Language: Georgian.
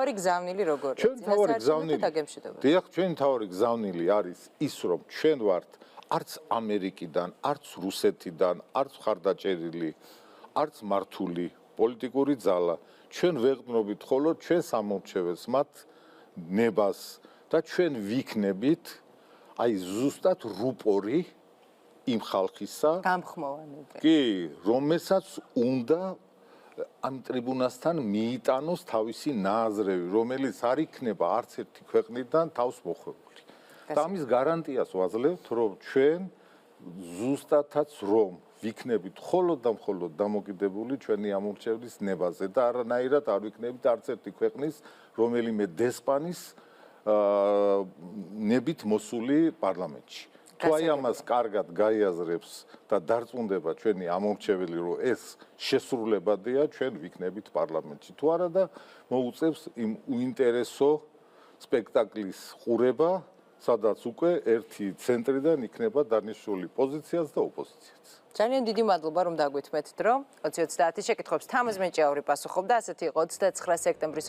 თავარი გზავნილი როგორია? ჩვენ თავარი გზავნილი. დიახ, ჩვენ თავარი გზავნილი არის ის, რომ ჩვენ ვართ არც ამერიკიდან, არც რუსეთიდან, არც მხარდაჭერილი, არც მართული პოლიტიკური ძალა. ჩვენ ვეღდნობით მხოლოდ ჩვენ სამორჩეველს, მათ ნებას და ჩვენ ვიქნებით აი ზუსტად რუპორი იმ ხალხისა, გამხმოვანები. კი, რომელსაც უნდა ამ ტრიბუნასთან მიიტანოს თავისი ნააზრევი, რომელიც არ იქნება არც ერთი ქვეყნიდან თავს მოხვებული. და ამის გარანტიას ვაძლევთ, რომ ჩვენ ზუსტადაც რომ ვიქნებით მხოლოდ და მხოლოდ დამოკიდებული ჩვენი ამორჩევლის ნებაზე და არანაირად არ ვიქნებით არც ერთი ქვეყნის რომელიმე დესპანის ნებით მოსული პარლამენტში. თუ აი ამას კარგად გაიაზრებს და დარწმუნდება ჩვენი ამორჩეველი, რომ ეს შესრულებადია, ჩვენ ვიქნებით პარლამენტში. თუ არა და მოუწევს იმ უინტერესო სპექტაკლის ყურება, სადაც უკვე ერთი ცენტრიდან იქნება დანიშნული პოზიციაც და ოპოზიციაც. ძალიან დიდი მადლობა რომ დაგვითმეთ დრო. 2030 შეკითხვებს თამაზ მეჭაური პასუხობდა, ასეთი იყო 29 სექტემბრის